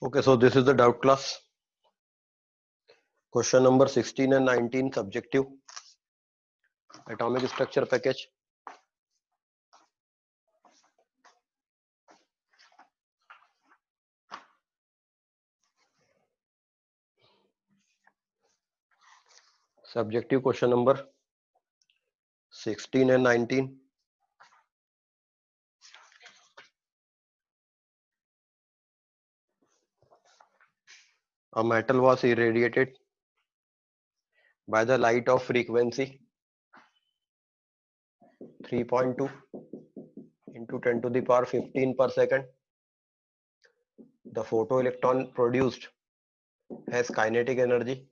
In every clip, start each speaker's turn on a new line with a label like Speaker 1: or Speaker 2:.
Speaker 1: Okay, so this is the doubt class. Question number 16 and 19 subjective. Atomic structure package. Subjective question number 16 and 19. A metal was irradiated by the light of frequency 3.2 into 10 to the power 15 per second. The photoelectron produced has kinetic energy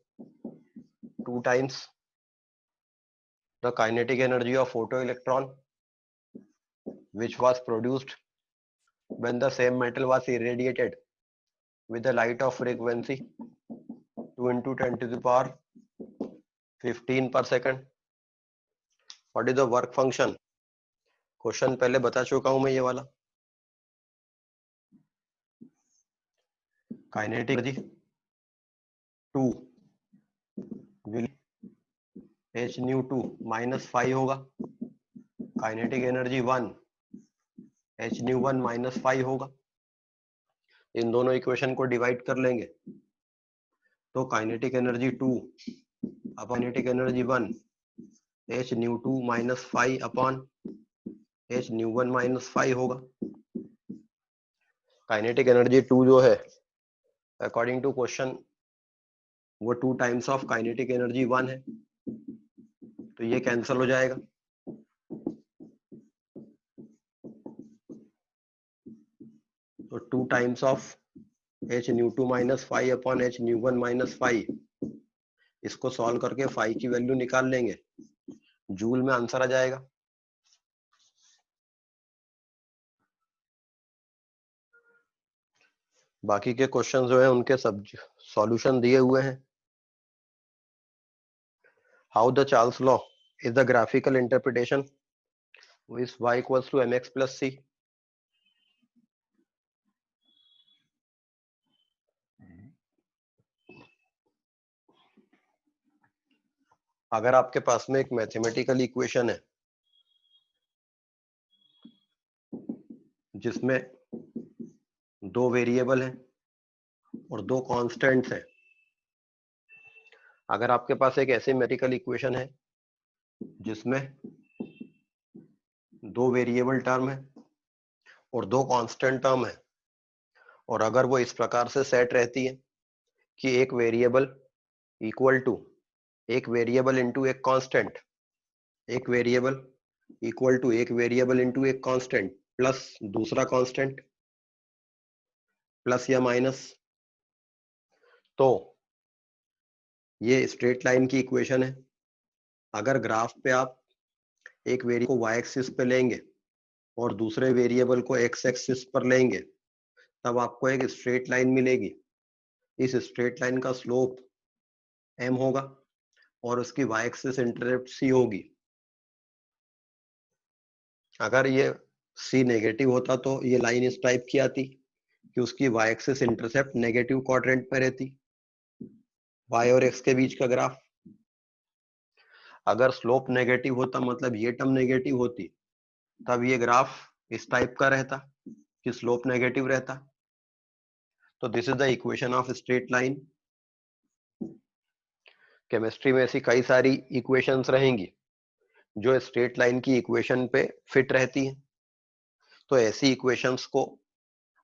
Speaker 1: 2 times the kinetic energy of photoelectron which was produced when the same metal was irradiated with the light of frequency 2 into 10 to the power 15 per second. What is the work function? Question पहले बता चुका हूं मैं ये वाला. Kinetic energy 2 will h new 2 minus 5 होगा. Kinetic energy 1 h new 1 minus 5 होगा. इन दोनों इक्वेशन को डिवाइड कर लेंगे तो kinetic energy 2 upon kinetic energy 1 h new 2 minus 5 upon h new 1 minus 5 होगा. काइनेटिक एनर्जी 2 जो है अकॉर्डिंग टू क्वेश्चन वो 2 टाइम्स ऑफ काइनेटिक एनर्जी 1 है तो ये कैंसिल हो जाएगा. तो 2 times of h new 2 minus 5 upon h new 1 minus 5 इसको सॉल्व करके 5 की वैल्यू निकाल लेंगे. जूल में आंसर आ जाएगा. बाकी के क्वेश्चन जो है उनके सब सॉल्यूशन दिए हुए हैं. How the Charles law is the graphical interpretation which y equals to mx plus c. अगर आपके पास में एक मैथमेटिकल इक्वेशन है जिसमें 2 वेरिएबल हैं और 2 कांस्टेंट्स हैं. अगर आपके पास एक ऐसी मैथमेटिकल इक्वेशन है जिसमें 2 वेरिएबल टर्म है और 2 कांस्टेंट टर्म है और अगर वो इस प्रकार से सेट रहती है कि एक वेरिएबल इक्वल टू एक वेरिएबल इंटू एक कांस्टेंट, एक वेरिएबल इक्वल टू एक वेरिएबल इंटू एक कांस्टेंट प्लस दूसरा कांस्टेंट प्लस या माइनस, तो ये स्ट्रेट लाइन की इक्वेशन है. अगर ग्राफ पे आप एक वेरिएबल को y एक्सिस पे लेंगे और दूसरे वेरिएबल को x एक्सिस पर लेंगे तब आपको एक स्ट्रेट लाइन मिलेगी. इस स्ट्रेट लाइन का स्लोप m होगा और उसकी y एक्सिस इंटरसेप्ट c होगी. अगर ये c नेगेटिव होता तो ये लाइन इस टाइप की आती कि उसकी y axis intercept negative quadrant पर रहती, y और x के बीच का ग्राफ. अगर स्लोप नेगेटिव होता मतलब ये टर्म नेगेटिव होती तब ये ग्राफ इस टाइप का रहता कि स्लोप नेगेटिव रहता. तो this is the equation of straight line. Chemistry में ऐसी कई सारी इक्वेशंस रहेंगी जो स्ट्रेट लाइन की इक्वेशन पे फिट रहती हैं. तो ऐसी इक्वेशंस को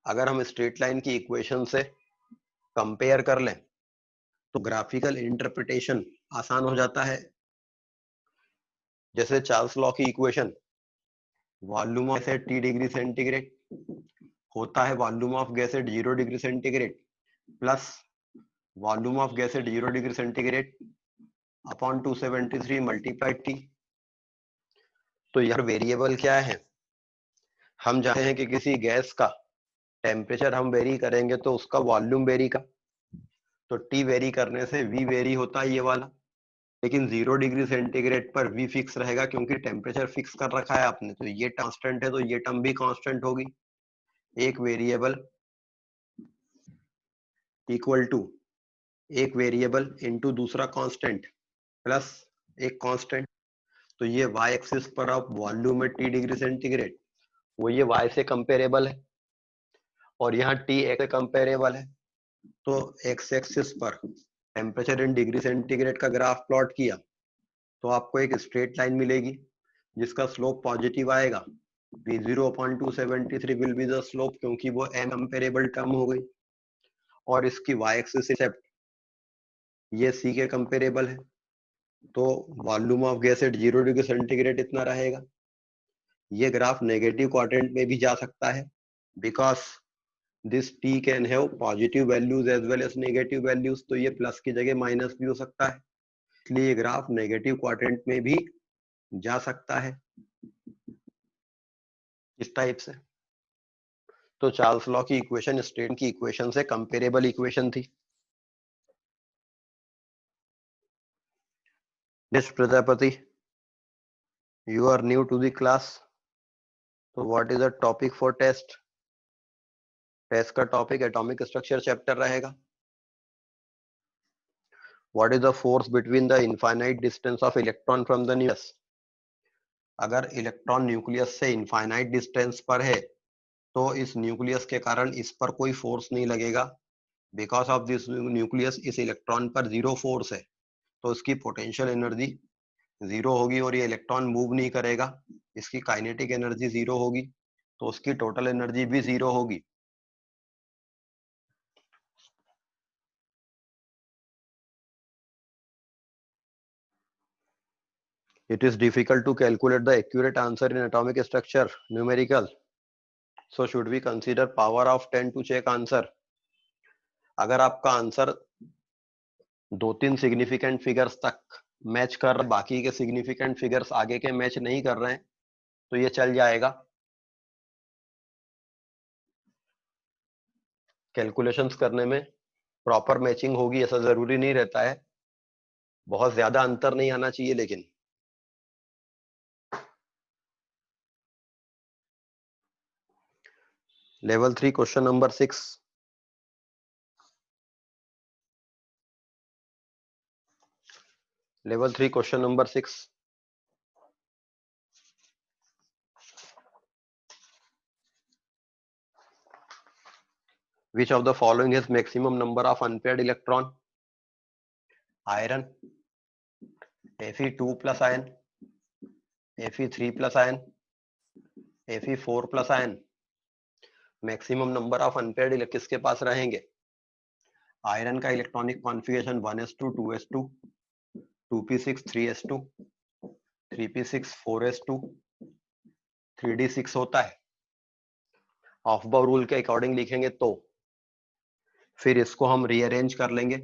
Speaker 1: अगर हम स्ट्रेट लाइन की इक्वेशन से कंपेयर कर लें तो ग्राफिकल इंटरप्रिटेशन आसान हो जाता है. जैसे चार्ल्स लॉ की equation volume of gas at T degree centigrade होता है volume of gas at 0 degree centigrade plus volume of gas at 0 degree centigrade upon 273 multiplied T. तो यार वेरिएबल क्या है? हम जानते हैं कि किसी गैस का टेम्परेचर हम वेरी करेंगे तो उसका वॉल्यूम वेरी का, तो T वेरी करने से V वेरी होता है ये वाला. लेकिन 0 डिग्री सेंटीग्रेड पर V फिक्स रहेगा क्योंकि टेम्परेचर फिक्स कर रखा है आपने. तो ये कांस्टेंट है तो ये टर्म भी कांस्टेंट होगी. एक वेरिएबल इक्वल टू एक वेरिएबल इंटू दूसरा कांस्टेंट प्लस एक कांस्टेंट, तो ये वाई एक्सिस पर आप वॉल्यूम है टी डिग्री सेंटीग्रेड, वो ये वाई से कंपेरेबल है और यहाँ टी एक्स से कंपेरेबल है। तो एक्स एक्सिस पर टेम्परेचर इन डिग्री सेंटीग्रेड का ग्राफ प्लॉट किया तो आपको एक स्ट्रेट लाइन मिलेगी जिसका स्लोप पॉजिटिव आएगा। V0/273 will be the slope, क्योंकि वो एन कंपेरेबल टर्म हो गई, और इसकी वाई एक्सिस एक्सेप्ट ये सी के कंपेरेबल है, तो volume of gas at 0 degree centigrade इतना रहेगा। ये ग्राफ नेगेटिव क्वाड्रेंट में भी जा सकता है because this T can have positive values as well as negative values, तो ये प्लस की जगह माइनस भी हो सकता है, इसलिए ये ग्राफ नेगेटिव क्वाड्रेंट में भी जा सकता है इस टाइप से। तो चार्ल्स लॉ की इक्वेशन स्टेट की इक्वेशन से कंपेरेबल इक्वेशन थी। Next Prajapati, you are new to the class, so what is the topic for test? Test का टॉपिक एटॉमिक स्ट्रक्चर चैप्टर रहेगा। What is the force between the infinite distance of electron from the nucleus? अगर electron nucleus से infinite distance पर है तो इस nucleus के कारण इस पर कोई फोर्स नहीं लगेगा, बिकॉज ऑफ दिस न्यूक्लियस इस इलेक्ट्रॉन पर जीरो फोर्स है, तो इसकी पोटेंशियल एनर्जी जीरो होगी और ये इलेक्ट्रॉन मूव नहीं करेगा, इसकी काइनेटिक एनर्जी जीरो होगी, तो उसकी टोटल एनर्जी भी जीरो होगी। It is difficult to calculate the accurate answer in atomic structure numerical. So should we consider power of 10 to check answer? अगर आपका आंसर 2-3 सिग्निफिकेंट फिगर्स तक मैच कर रहे, बाकी के सिग्निफिकेंट फिगर्स आगे के मैच नहीं कर रहे हैं, तो ये चल जाएगा। कैलकुलेशंस करने में प्रॉपर मैचिंग होगी ऐसा जरूरी नहीं रहता है, बहुत ज्यादा अंतर नहीं आना चाहिए लेकिन। Level 3 question number 6, level 3 question number 6, which of the following has maximum number of unpaired electron? Iron, Fe2 plus ion, Fe3 plus ion, Fe4 plus ion। Maximum number of unpaired किसके पास रहेंगे? आयरन का electronic configuration 1s2 2s2 2p6 3s2 3p6 4s2 3d6 होता है। Of बाउ rule के according लिखेंगे तो फिर इसको हम रीअरेंज कर लेंगे,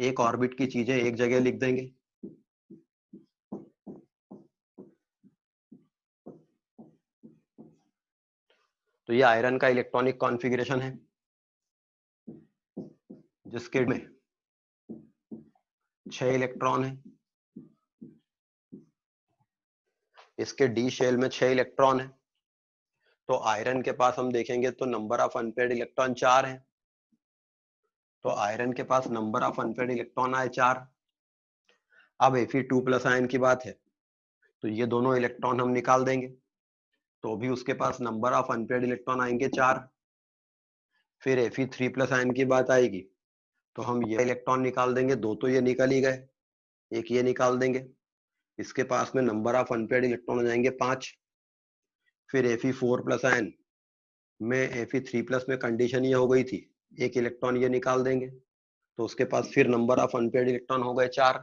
Speaker 1: एक ऑर्बिट की चीजें एक जगह लिख देंगे। तो ये आयरन का इलेक्ट्रॉनिक कॉन्फ़िगरेशन है जिसके में 6 इलेक्ट्रॉन है, इसके डी शेल में 6 इलेक्ट्रॉन है, तो आयरन के पास हम देखेंगे तो नंबर ऑफ अनपेयर्ड इलेक्ट्रॉन 4 है, तो आयरन के पास नंबर ऑफ अनपेयर्ड इलेक्ट्रॉन आए 4। अब Fe2 प्लस आयन की बात है तो ये दोनों इलेक्ट्रॉन हम निकाल देंगे, तो भी उसके पास नंबर ऑफ अनपेयर्ड इलेक्ट्रॉन आएंगे 4। फिर Fe3 प्लस आयन की बात आएगी तो हम ये इलेक्ट्रॉन निकाल देंगे, दो तो ये निकल ही गए, एक ये निकाल देंगे, इसके पास में नंबर ऑफ अनपेयर्ड इलेक्ट्रॉन हो जाएंगे 5। फिर Fe4 प्लस आयन में Fe3 प्लस में कंडीशन ये हो गई थी, एक इलेक्ट्रॉन ये निकाल देंगे, तो उसके पास फिर नंबर ऑफ अनपेयर्ड इलेक्ट्रॉन हो गए 4।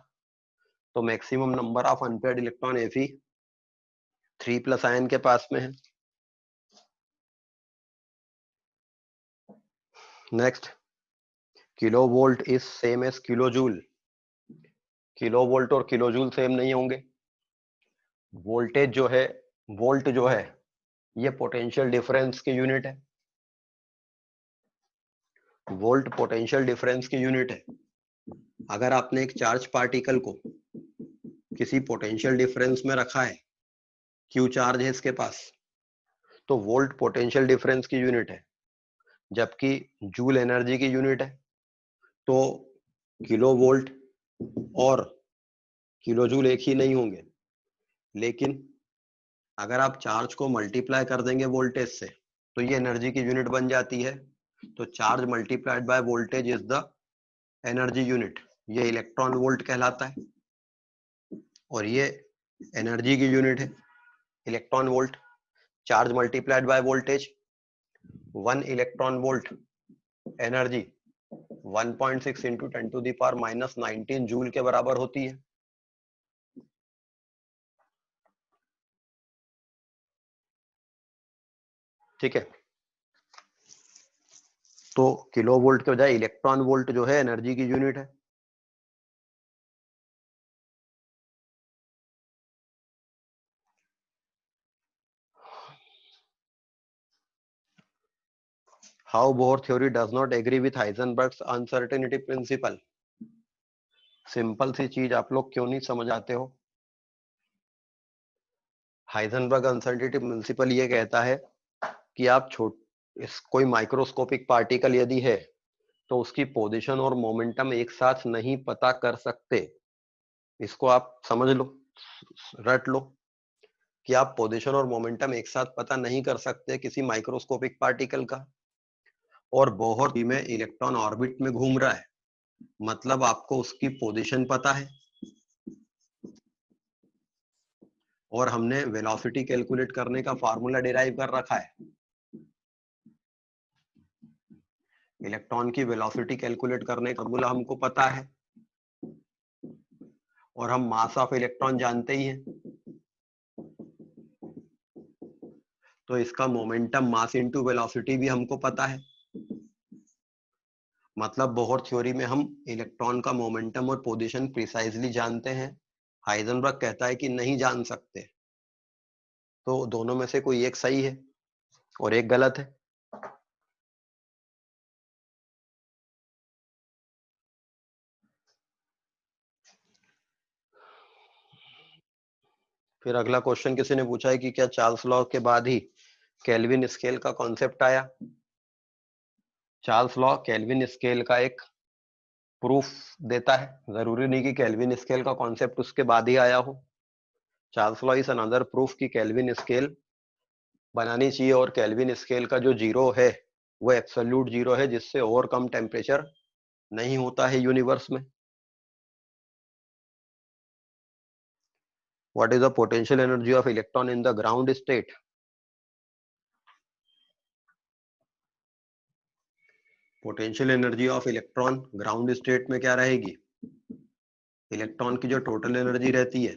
Speaker 1: तो maximum number of unpaired electron Fe3 plus ion के पास में है। Next, kilovolt is same as kilojoule. Kilovolt और किलो जूल सेम नहीं होंगे। वोल्टेज जो है, वोल्ट जो है ये पोटेंशियल डिफरेंस की यूनिट है, वोल्ट पोटेंशियल डिफरेंस की यूनिट है। अगर आपने एक चार्ज पार्टिकल को किसी पोटेंशियल डिफरेंस में रखा है, क्यू चार्ज है इसके पास, तो वोल्ट पोटेंशियल डिफरेंस की यूनिट है, जबकि जूल एनर्जी की यूनिट है। तो किलो वोल्ट और किलो जूल एक ही नहीं होंगे, लेकिन अगर आप चार्ज को मल्टीप्लाई कर देंगे वोल्टेज से तो ये एनर्जी की यूनिट बन जाती है। तो charge multiplied by voltage is the energy unit, ये इलेक्ट्रॉन वोल्ट कहलाता है और ये एनर्जी की यूनिट है electron volt. Charge multiplied by voltage, 1 electron volt energy 1.6 into 10⁻⁻19 joule के बराबर होती है। ठीक है, तो किलो वोल्ट के बजाय इलेक्ट्रॉन वोल्ट जो है एनर्जी की यूनिट है। How Bohr theory does not agree with Heisenberg's uncertainty principle. Simple सी चीज आप लोग क्यों नहीं समझ आते हो। हाइजेनबर्ग अनसर्टेनिटी प्रिंसिपल ये कहता है कि आप कोई माइक्रोस्कोपिक पार्टिकल यदि है तो उसकी पोजीशन और मोमेंटम एक साथ नहीं पता कर सकते। इसको आप समझ लो, रट लो कि आप पोजीशन और मोमेंटम एक साथ पता नहीं कर सकते किसी माइक्रोस्कोपिक पार्टिकल का। और बोहर में इलेक्ट्रॉन ऑर्बिट में घूम रहा है, मतलब आपको उसकी पोजीशन पता है और हमने वेलोसिटी कैलकुलेट करने का फार्मूला डिराइव कर रखा है। इलेक्ट्रॉन की वेलोसिटी कैलकुलेट करने का फार्मूला हमको पता है और हम मास ऑफ इलेक्ट्रॉन जानते ही हैं, तो इसका मोमेंटम मास इनटू वेलोसिटी भी हमको पता है। मतलब बोहर थ्योरी में हम इलेक्ट्रॉन का मोमेंटम और पोजीशन प्रिसाइजली जानते हैं। हाइजेनबर्ग कहता है कि नहीं जान सकते। तो दोनों में से कोई एक सही है और एक गलत है। फिर अगला क्वेश्चन किसी ने पूछा है कि क्या चार्ल्स लॉ के बाद ही केल्विन स्केल का कॉन्सेप्ट आया। चार्ल्स लॉ केल्विन स्केल का एक प्रूफ देता है, जरूरी नहीं कि केल्विन स्केल का कॉन्सेप्ट उसके बाद ही आया हो। Charles law is another proof कि केल्विन स्केल बनानी चाहिए और केल्विन स्केल का जो जीरो है वो एब्सोल्यूट जीरो है, जिससे और कम टेम्परेचर नहीं होता है यूनिवर्स में। What is the potential energy of electron in the ground state. Potential energy of electron ground state में क्या रहेगी। इलेक्ट्रॉन की जो टोटल एनर्जी रहती है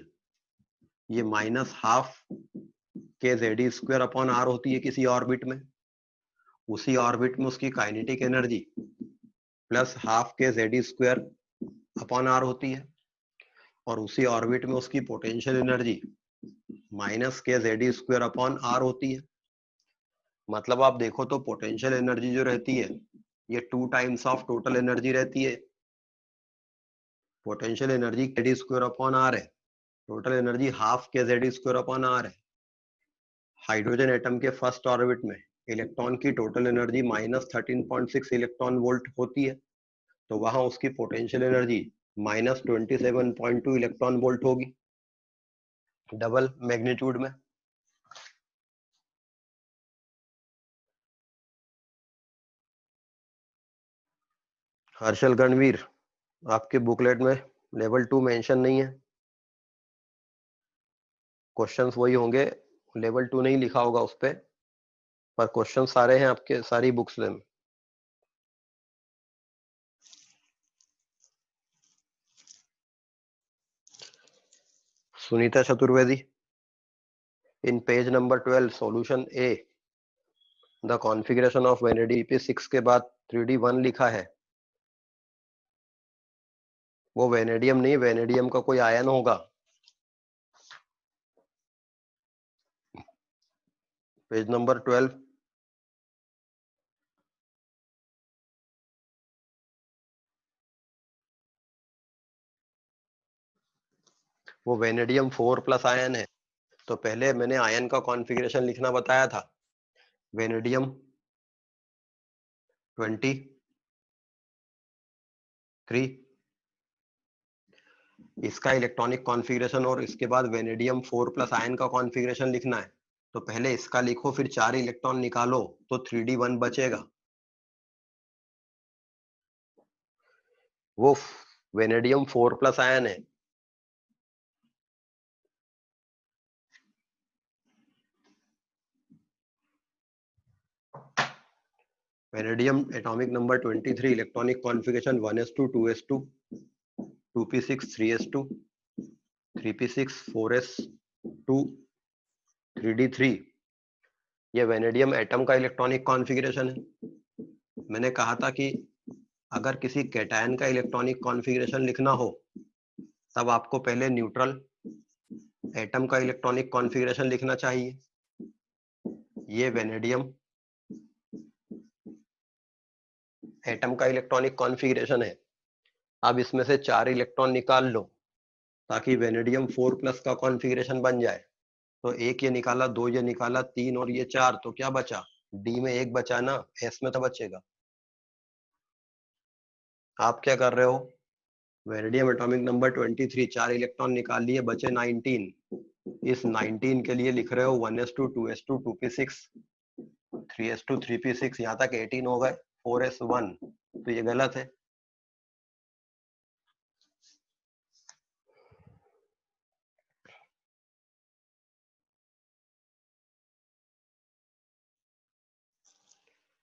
Speaker 1: ये -12 के जेड स्क्वायर अपॉन आर होती है किसी ऑर्बिट में। उसी ऑर्बिट में उसकी काइनेटिक एनर्जी +12 के जेड स्क्वायर अपॉन आर होती है और उसी ऑर्बिट में उसकी पोटेंशियल एनर्जी -के जेड स्क्वायर अपॉन आर होती है। मतलब आप देखो तो पोटेंशियल एनर्जी जो रहती है ये 2 टाइम्स ऑफ टोटल एनर्जी रहती है। Potential energy Z square upon R है, टोटल एनर्जी ½ के जेड स्क्वायर अपॉन आर है। हाइड्रोजन एटम के फर्स्ट ऑर्बिट में इलेक्ट्रॉन की टोटल एनर्जी -13.6 इलेक्ट्रॉन वोल्ट होती है, तो वहां उसकी पोटेंशियल एनर्जी -27.2 इलेक्ट्रॉन वोल्ट होगी, डबल मैग्नीट्यूड में। हर्षल गणवीर, आपके बुकलेट में लेवल 2 मेंशन नहीं है। क्वेश्चंस वही होंगे, लेवल 2 नहीं लिखा होगा उस पर क्वेश्चन सारे हैं आपके सारी बुक्स में। सुनीता चतुर्वेदी, इन page number 12 solution A the configuration of vanadium P6 के बाद 3D1 लिखा है। वो वेनेडियम नहीं, वेनेडियम का कोई आयन होगा। Page number 12। वो वेनेडियम 4+ आयन है। तो पहले मैंने आयन का कॉन्फ़िगरेशन लिखना बताया था। वेनेडियम 20, 3। इसका इलेक्ट्रॉनिक कॉन्फ़िगरेशन और इसके बाद वेनेडियम 4+ आयन का कॉन्फ़िगरेशन लिखना है। तो पहले इसका लिखो, फिर 4 इलेक्ट्रॉन निकालो तो 3d1 बचेगा। वो वेनेडियम 4+ आयन है। Vanadium atomic number 23, electronic configuration 1s2 2s2 2p6 3s2 3p6 4s2 3d3। ये वेनेडियम एटम का इलेक्ट्रॉनिक कॉन्फ़िगरेशन है। मैंने कहा था कि अगर किसी कैटायन का इलेक्ट्रॉनिक कॉन्फ़िगरेशन लिखना हो तब आपको पहले न्यूट्रल एटम का इलेक्ट्रॉनिक कॉन्फ़िगरेशन लिखना चाहिए। ये वेनेडियम एटम का इलेक्ट्रॉनिक कॉन्फ़िगरेशन है। अब इसमें से 4 इलेक्ट्रॉन निकाल लो ताकि वेनेडियम 4+ का कॉन्फ़िगरेशन बन जाए। तो एक ये निकाला, 2 ये निकाला, 3 और ये 4, तो क्या बचा? डी में 1 बचा ना, एस में तो बचेगा। आप क्या कर रहे हो? वेनेडियम एटॉमिक नंबर 23, 4 इलेक्ट्रॉन निकाल लिए, बचे 19। इस 19 के लिए लिख रहे हो 1s2 2s2 2p6 3s2 3p6, यहाँ तक 18 हो गए, 4s1, तो ये गलत है।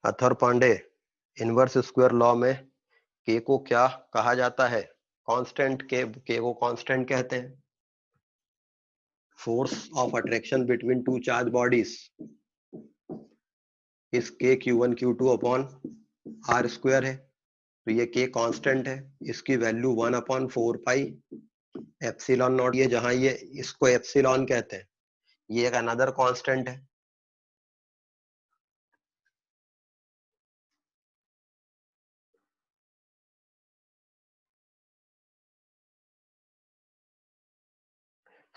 Speaker 1: Athar Pandey, inverse square law में के को क्या कहा जाता है? कांस्टेंट। के को कांस्टेंट कहते हैं। Force of attraction between two charge bodies इस के Q1 Q2 upon are square है। तो ये के कांस्टेंट है, इसकी वैल्यू 1/4 पाई एप्सिलॉन नॉट। ये जहां ये इसको एप्सिलॉन कहते हैं, ये एक अनदर कांस्टेंट है।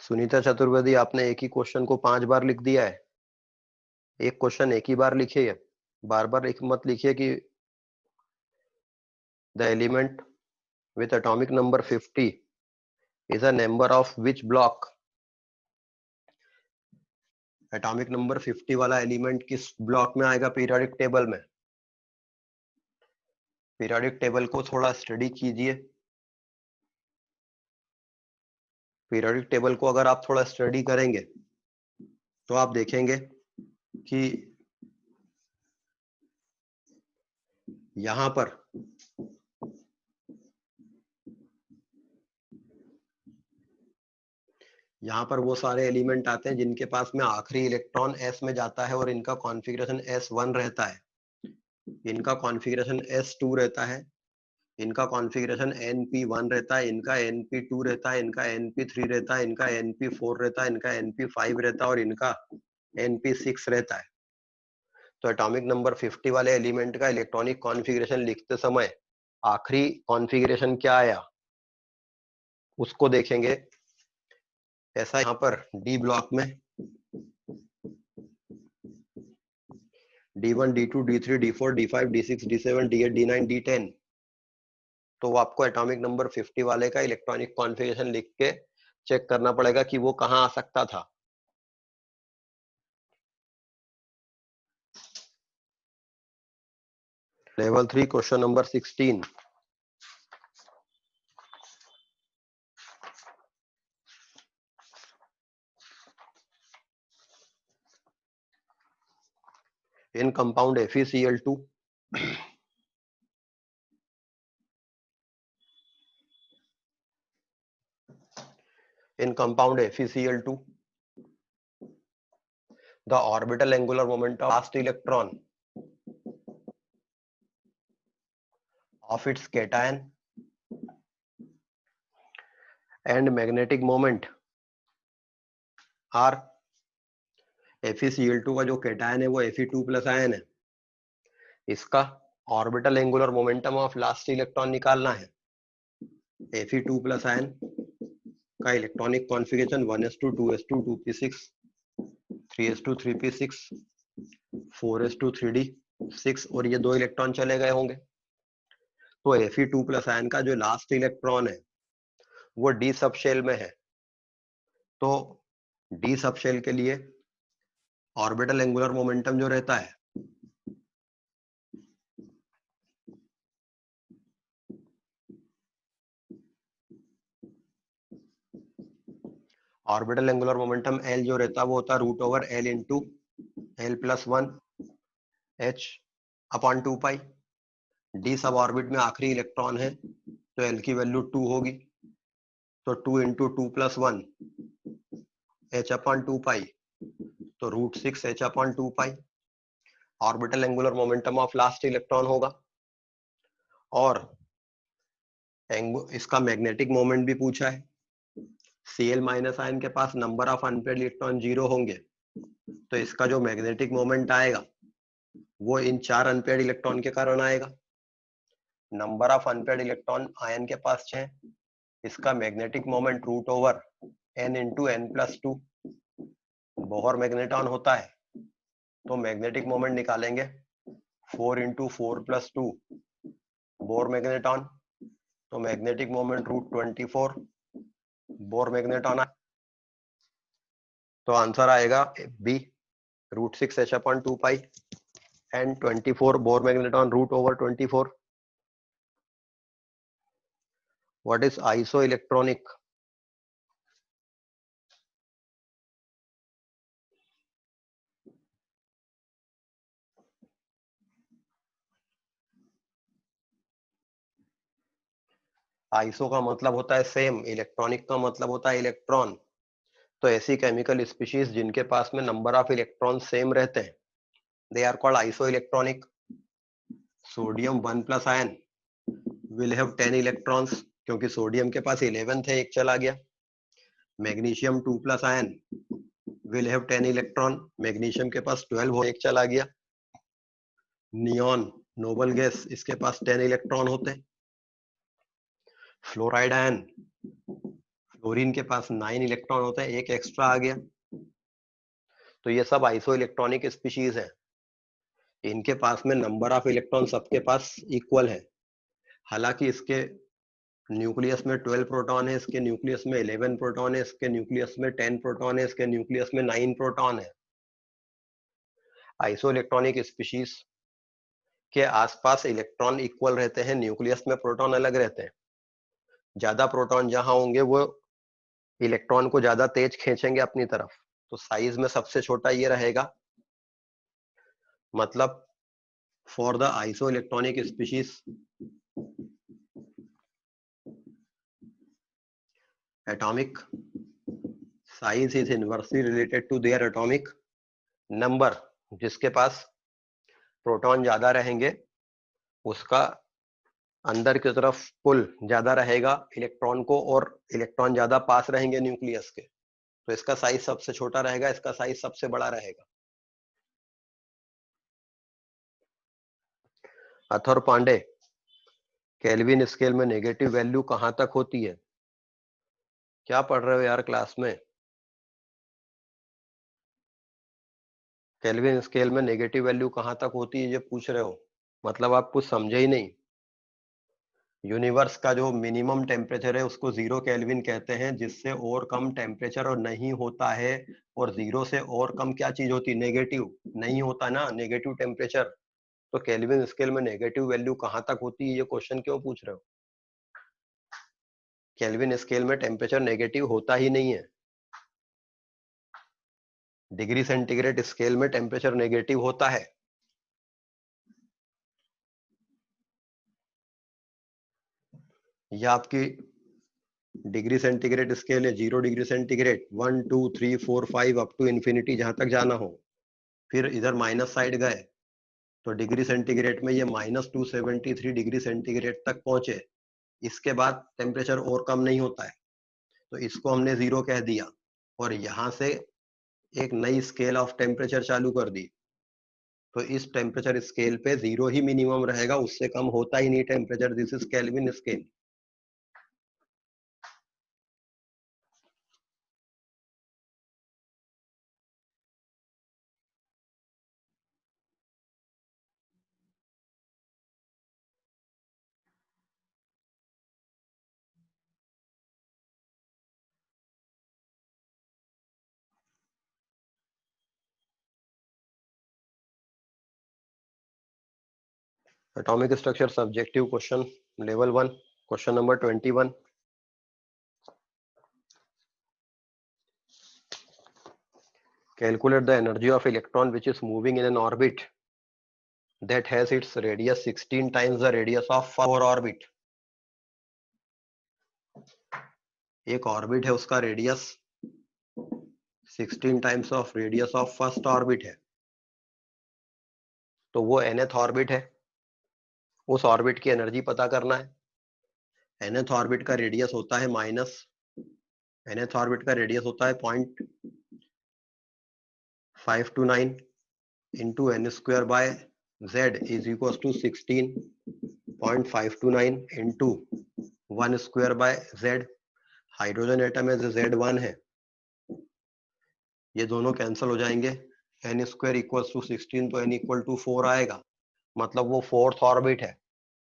Speaker 1: सुनीता चतुर्वेदी, आपने एक ही क्वेश्चन को 5 बार लिख दिया है। एक क्वेश्चन एक ही बार लिखिए, बार बार एक मत लिखिए कि the element with atomic number 50 is a member of which block? Atomic number 50 वाला एलिमेंट किस ब्लॉक में आएगा पीरियोडिक टेबल में? पीरियोडिक टेबल को थोड़ा स्टडी कीजिए। पीरियोडिक टेबल को अगर आप थोड़ा स्टडी करेंगे तो आप देखेंगे कि यहां पर वो सारे एलिमेंट आते हैं जिनके पास में आखिरी इलेक्ट्रॉन s में जाता है और इनका कॉन्फ़िगरेशन s1 रहता है, इनका कॉन्फ़िगरेशन s2 रहता है, इनका कॉन्फ़िगरेशन np1 रहता है, इनका np2 रहता है, इनका np3 रहता है, इनका np4 रहता है, इनका np5 रहता है और इनका np6 रहता है। तो एटॉमिक नंबर 50 वाले एलिमेंट का इलेक्ट्रॉनिक कॉन्फ़िगरेशन लिखते समय आखिरी कॉन्फ़िगरेशन क्या आया उसको देखेंगे। ऐसा यहाँ पर डी ब्लॉक में D1 D2 D3 D4 D5 D6 D7 D8 D9 D10, तो वो आपको एटॉमिक नंबर 50 वाले का इलेक्ट्रॉनिक कॉन्फ़िगरेशन लिख के चेक करना पड़ेगा कि वो कहाँ आ सकता था। Level 3 question number 16। in compound FeCl2 in compound FeCl2 the orbital angular momentum of last electron of its cation and magnetic moment are FeCl2 का जो कैटायन है वो Fe2+ आयन है, इसका orbital angular momentum of last electron निकालना है। Fe2+ ion का electronic configuration 1s2 2s2 2p6 3s2 3p6 4s2 3d6 और ये 2 इलेक्ट्रॉन चले गए होंगे। तो Fe2+ आयन का जो लास्ट इलेक्ट्रॉन है वो डी सब शेल में है। तो डी सब शेल के लिए ऑर्बिटल एंगुलर मोमेंटम जो रहता है ऑर्बिटल एंगुलर मोमेंटम L जो रहता है वो होता है √L into L+1 H upon 2 पाई। डी सब ऑर्बिट में आखिरी इलेक्ट्रॉन है तो L की वैल्यू 2 होगी, तो 2 इंटू 2+1 H अपॉन 2 पाई, तो √6 H upon 2 pi orbital angular momentum of last electron होगा। और इसका मैग्नेटिक मोमेंट भी पूछा है। Cl- आयन के पास नंबर ऑफ अनपेयर्ड इलेक्ट्रॉन 0 होंगे, तो इसका जो मैग्नेटिक मोमेंट आएगा वो इन 4 अनपेयर्ड इलेक्ट्रॉन के कारण आएगा। Number of unpaired electron ion के पास 6, इसका magnetic moment √n into n+2। Bohr magneton होता है तो मैग्नेटिक मोमेंट निकालेंगे 4 इंटू 4+2 बोर मैग्नेटॉन, तो मैग्नेटिक मोमेंट √24 बोर मैग्नेटॉन। तो आंसर आएगा B √6 H upon 2 pi and 24 Bohr magneton √24। What is isoelectronic? Iso का मतलब होता है सेम, इलेक्ट्रॉनिक का मतलब होता है इलेक्ट्रॉन। तो ऐसी केमिकल स्पीशीज जिनके पास में नंबर ऑफ इलेक्ट्रॉन सेम रहते हैं they are called isoelectronic. Sodium 1+ ion will have 10 electrons क्योंकि सोडियम के पास 11 थे, एक चला गया। Magnesium 2+ ion will have 10 electron, magnesium के पास 12 हो, एक चला गया। नियॉन नोबल गैस, इसके पास 10 इलेक्ट्रॉन होते हैं। फ्लोराइड आयन, फ्लोरीन के पास 9 इलेक्ट्रॉन होते हैं, एक एक्स्ट्रा आ गया। तो ये सब आइसो इलेक्ट्रॉनिक स्पीशीज है, इनके पास में नंबर ऑफ इलेक्ट्रॉन सबके पास इक्वल है। हालांकि इसके न्यूक्लियस में 12 प्रोटॉन है, इसके न्यूक्लियस में 11 प्रोटॉन है, इसके न्यूक्लियस में 10 प्रोटॉन है, इसके न्यूक्लियस में 9 प्रोटॉन है। आइसो इलेक्ट्रॉनिक स्पीशीज के आसपास इलेक्ट्रॉन इक्वल रहते हैं, न्यूक्लियस में प्रोटॉन अलग रहते हैं। ज्यादा प्रोटॉन जहां होंगे वो इलेक्ट्रॉन को ज्यादा तेज खींचेंगे अपनी तरफ, तो साइज में सबसे छोटा ये रहेगा। मतलब for the iso electronic species atomic size is inversely related to their atomic number। जिसके पास प्रोटॉन ज्यादा रहेंगे उसका अंदर की तरफ पुल ज्यादा रहेगा इलेक्ट्रॉन को, और इलेक्ट्रॉन ज्यादा पास रहेंगे न्यूक्लियस के, तो इसका साइज सबसे छोटा रहेगा, इसका साइज सबसे बड़ा रहेगा। अथर पांडे, केल्विन स्केल में नेगेटिव वैल्यू कहां तक होती है? क्या पढ़ रहे हो यार क्लास में? केल्विन स्केल में नेगेटिव वैल्यू कहां तक होती है ये पूछ रहे हो? मतलब आप कुछ समझे ही नहीं। यूनिवर्स का जो मिनिमम टेम्परेचर है उसको 0 केल्विन कहते हैं, जिससे और कम टेम्परेचर और नहीं होता है। और 0 से और कम क्या चीज होती है? नेगेटिव नहीं होता ना, नेगेटिव टेम्परेचर। तो केल्विन स्केल में नेगेटिव वैल्यू कहां तक होती है ये क्वेश्चन क्यों पूछ रहे हो? केल्विन स्केल में टेम्परेचर नेगेटिव होता ही नहीं है। डिग्री सेंटीग्रेड स्केल में टेम्परेचर नेगेटिव होता है। यह आपकी डिग्री सेंटीग्रेड स्केल है, 0 degree centigrade, 1 2 3 4 5 up to infinity, जहां तक जाना हो। फिर इधर माइनस साइड गए तो डिग्री सेंटीग्रेड में ये -273 डिग्री सेंटीग्रेड तक पहुंचे। इसके बाद टेम्परेचर और कम नहीं होता है, तो इसको हमने 0 कह दिया, और यहां से एक नई स्केल ऑफ टेम्परेचर चालू कर दी। तो इस टेम्परेचर स्केल पे 0 ही मिनिमम रहेगा, उससे कम होता ही नहीं temperature. This is kelvin scale. Atomic structure subjective question level 1 question number 21. Calculate the energy of electron which is moving in an orbit that has its radius 16 times the radius of 4 orbit. एक orbit है, उसका radius 16 times of radius of first orbit है, तो वो nth orbit है, उस orbit की energy पता करना है। nth ऑर्बिट का रेडियस होता है nth ऑर्बिट का रेडियस होता है 0.529 into n square by z is equal to 16.529 into 1 square by z। Hydrogen atom है Z1 है, ये दोनों कैंसिल हो जाएंगे, n स्क्वायर इक्वल टू 16 तो n इक्वल टू 4 आएगा, मतलब वो फोर्थ ऑर्बिट है।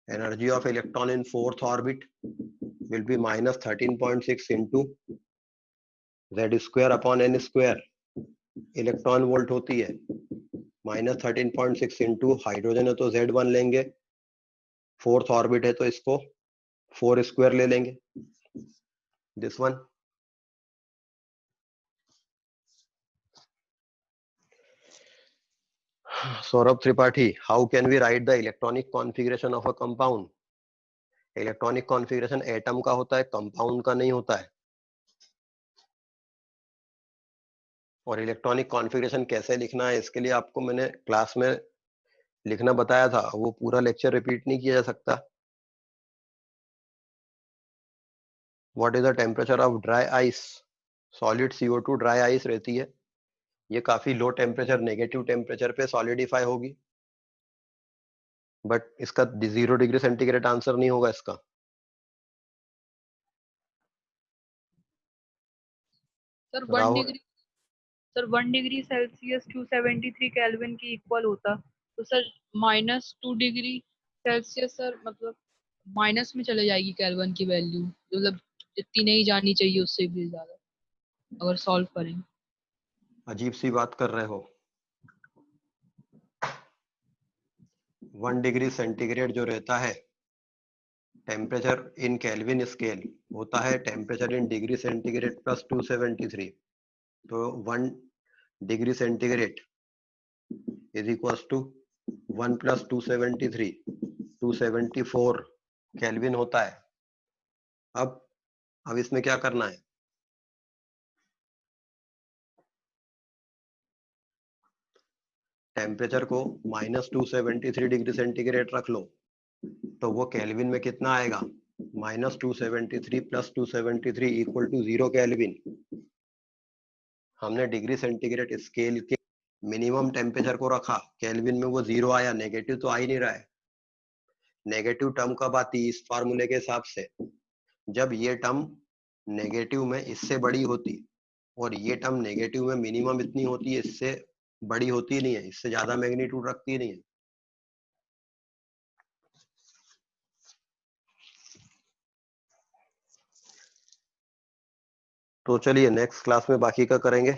Speaker 1: Energy of electron in fourth orbit will be minus 13.6 into z square upon n square, electron volt होती है, माइनस 13.6 इंटू हाइड्रोजन है तो Z1 लेंगे, फोर्थ ऑर्बिट है तो इसको 4 स्क्वायर ले लेंगे, this one. Saurabh Tripathi, how can we write the electronic configuration of a compound? Electronic configuration atom का होता है, कंपाउंड का नहीं होता है। और इलेक्ट्रॉनिक कॉन्फ़िगरेशन कैसे लिखना है, इसके लिए आपको मैंने क्लास में लिखना बताया था, वो पूरा लेक्चर रिपीट नहीं किया जा सकता। What is the temperature of dry ice? Solid CO2 dry ice रहती है, ये काफी लो टेम्परेचर, नेगेटिव टेम्परेचर पे सॉलिडिफाई होगी, बट इसका 0 डिग्री सेंटीग्रेड आंसर नहीं होगा इसका।
Speaker 2: सर 1 डिग्री सेल्सियस 273 केल्विन के इक्वल होता, तो सर -2 डिग्री सेल्सियस सर मतलब माइनस में चले जाएगी केल्विन की वैल्यू, मतलब जितनी नहीं जानी चाहिए उससे भी ज्यादा अगर सॉल्व करें।
Speaker 1: अजीब सी बात कर रहे हो। 1 डिग्री सेंटीग्रेड जो रहता है टेम्परेचर इन केल्विन स्केल होता है temperature in degree centigrade plus 273, तो 1 degree centigrade is equal to 1 plus 273, 274 Kelvin होता है। अब इसमें क्या करना है, टेम्परेचर को -273 डिग्री सेंटीग्रेड रख लो, तो वो केल्विन में कितना आएगा, -273 प्लस 273 इक्वल टू 0 केल्विन। हमने डिग्री सेंटीग्रेड स्केल के मिनिमम टेम्परेचर को रखा, केल्विन में वो 0 आया, नेगेटिव तो आ ही नहीं रहा है। नेगेटिव टर्म कब आती है इस फार्मूले के हिसाब से, जब ये टर्म नेगेटिव में इससे बड़ी होती, और ये टर्म नेगेटिव में मिनिमम इतनी होती है, इससे बड़ी होती नहीं है, इससे ज्यादा मैग्नीट्यूड रखती नहीं है। तो चलिए नेक्स्ट क्लास में बाकी का करेंगे।